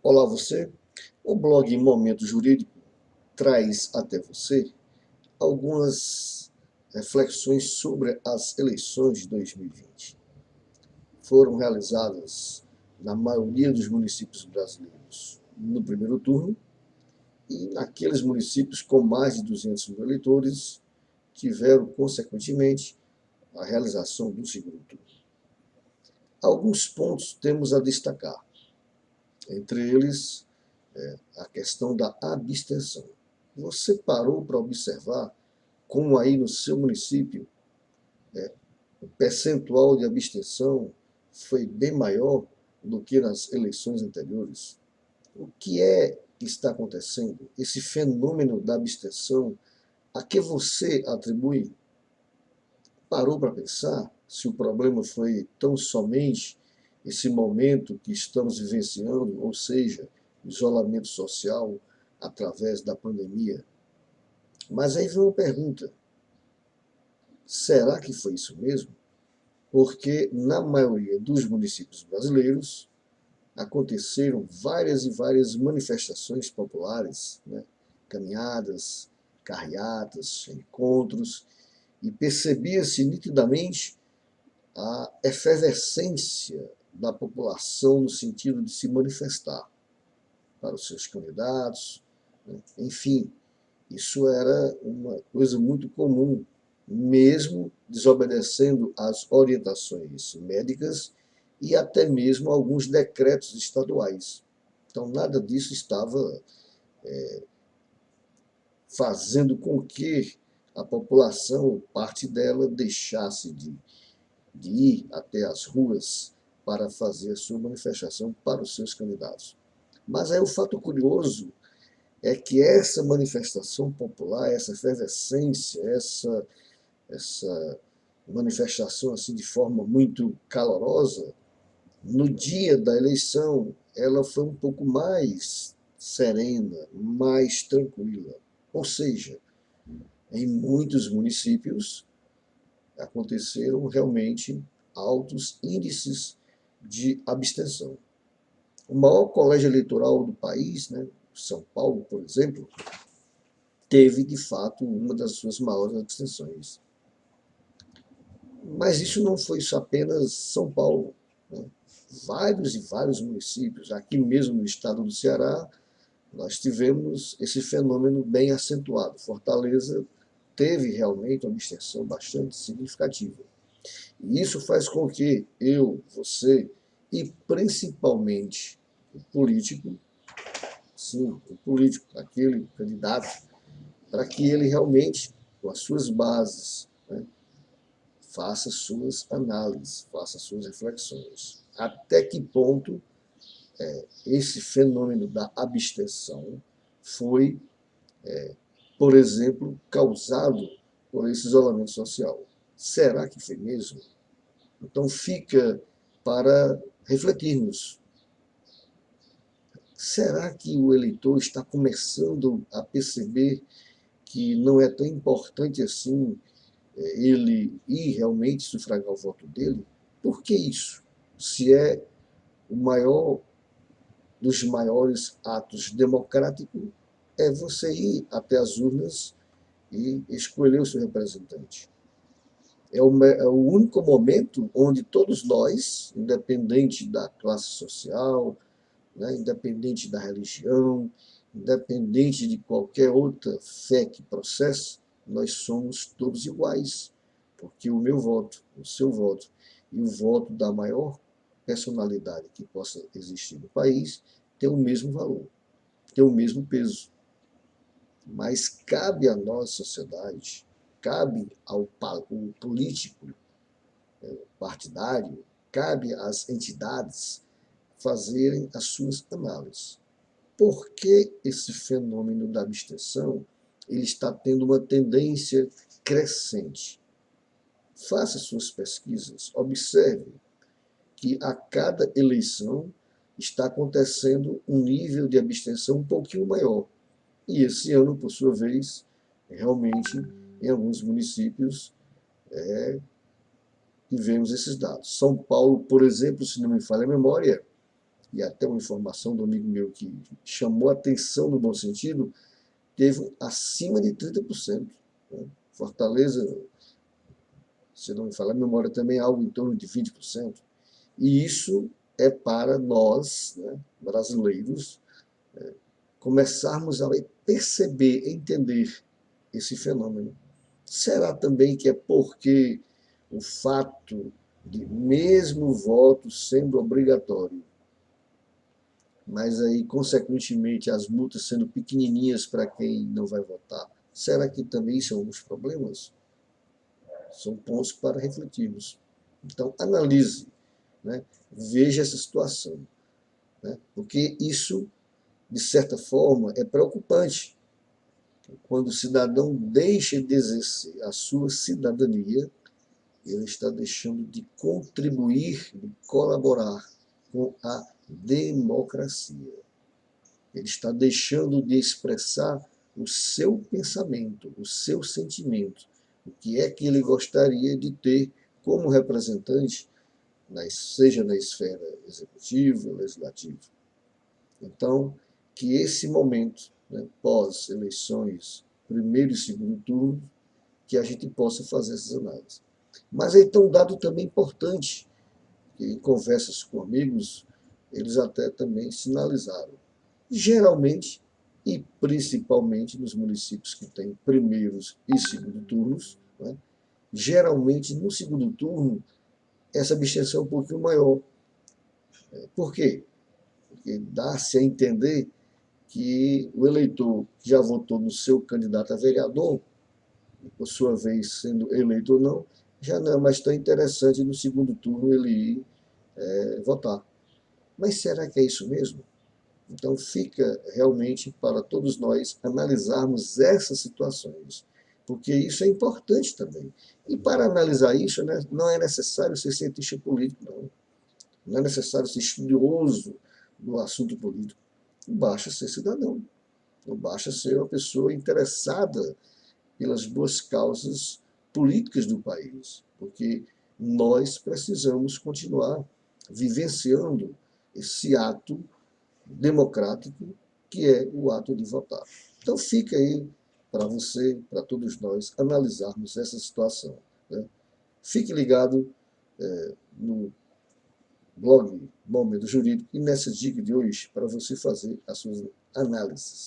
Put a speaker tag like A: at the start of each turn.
A: Olá você, o blog Momento Jurídico traz até você algumas reflexões sobre as eleições de 2020. Foram realizadas na maioria dos municípios brasileiros no primeiro turno e naqueles municípios com mais de 200 mil eleitores tiveram, consequentemente, a realização do segundo turno. Alguns pontos temos a destacar, entre eles a questão da abstenção. Você parou para observar como aí no seu município o percentual de abstenção foi bem maior do que nas eleições anteriores? O que é que está acontecendo? Esse fenômeno da abstenção, a que você atribui? Parou para pensar se o problema foi tão somente esse momento que estamos vivenciando, ou seja, isolamento social através da pandemia? Mas aí vem uma pergunta: será que foi isso mesmo? Porque na maioria dos municípios brasileiros aconteceram várias e várias manifestações populares, né? Caminhadas, carreatas, encontros, e percebia-se nitidamente a efervescência da população no sentido de se manifestar para os seus candidatos, né? Enfim, isso era uma coisa muito comum, mesmo desobedecendo às orientações médicas e até mesmo alguns decretos estaduais. Então, nada disso estava fazendo com que a população, parte dela, deixasse de ir até as ruas para fazer a sua manifestação para os seus candidatos. Mas aí o fato curioso é que essa manifestação popular, essa efervescência, essa manifestação assim de forma muito calorosa, no dia da eleição, ela foi um pouco mais serena, mais tranquila. Ou seja, em muitos municípios aconteceram realmente altos índices de abstenção. O maior colégio eleitoral do país, né, São Paulo, por exemplo, teve de fato uma das suas maiores abstenções. Mas isso não foi só apenas São Paulo, né? Vários e vários municípios, aqui mesmo no estado do Ceará, nós tivemos esse fenômeno bem acentuado. Fortaleza teve realmente uma abstenção bastante significativa. E isso faz com que eu, você e principalmente o político, sim, o político, aquele candidato, para que ele realmente, com as suas bases, né, faça suas análises, faça suas reflexões. Até que ponto esse fenômeno da abstenção foi, por exemplo, causado por esse isolamento social? Será que foi mesmo? Então fica para refletirmos. Será que o eleitor está começando a perceber que não é tão importante assim ele ir realmente sufragar o voto dele? Por que isso? Se é o maior dos maiores atos democráticos, é você ir até as urnas e escolher o seu representante. É o único momento onde todos nós, independente da classe social, né, independente da religião, independente de qualquer outra fé que processe, nós somos todos iguais. Porque o meu voto, o seu voto e o voto da maior personalidade que possa existir no país tem o mesmo valor, tem o mesmo peso. Mas cabe à nossa sociedade, cabe ao político partidário, cabe às entidades fazerem as suas análises. Por que esse fenômeno da abstenção ele está tendo uma tendência crescente? Faça suas pesquisas, observe que a cada eleição está acontecendo um nível de abstenção um pouquinho maior. E esse ano, por sua vez, realmente, em alguns municípios, tivemos esses dados. São Paulo, por exemplo, se não me falha a memória, e até uma informação do amigo meu que chamou a atenção no bom sentido, teve acima de 30%. Né? Fortaleza, se não me falar a memória, também é algo em torno de 20%. E isso é para nós, né, brasileiros, começarmos a perceber, entender esse fenômeno. Será também que é porque o fato de, mesmo o voto sendo obrigatório, mas aí, consequentemente, as multas sendo pequenininhas para quem não vai votar, será que também são alguns problemas? São pontos para refletirmos. Então, analise, né? Veja essa situação, né? Porque isso, de certa forma, é preocupante. Quando o cidadão deixa de exercer a sua cidadania, ele está deixando de contribuir, de colaborar com a democracia. Ele está deixando de expressar o seu pensamento, o seu sentimento, o que é que ele gostaria de ter como representante, seja na esfera executiva, legislativa. Então, que esse momento, né, pós-eleições, primeiro e segundo turno, que a gente possa fazer essas análises. Mas aí tem um dado também importante, que em conversas com amigos, eles até também sinalizaram. Geralmente, e principalmente nos municípios que têm primeiros e segundo turnos, né, geralmente no segundo turno, essa abstenção é um pouquinho maior. Por quê? Porque dá-se a entender que o eleitor que já votou no seu candidato a vereador, por sua vez sendo eleito ou não, já não é mais tão interessante no segundo turno ele ir votar. Mas será que é isso mesmo? Então fica realmente para todos nós analisarmos essas situações, porque isso é importante também. E para analisar isso, né, não é necessário ser cientista político, não. Não é necessário ser estudioso do assunto político. Basta ser cidadão. Não basta ser uma pessoa interessada pelas boas causas políticas do país, porque nós precisamos continuar vivenciando esse ato democrático que é o ato de votar. Então fica aí para você, para todos nós, analisarmos essa situação. Né? Fique ligado no blog Momento Jurídico e nessa dica de hoje para você fazer as suas análises.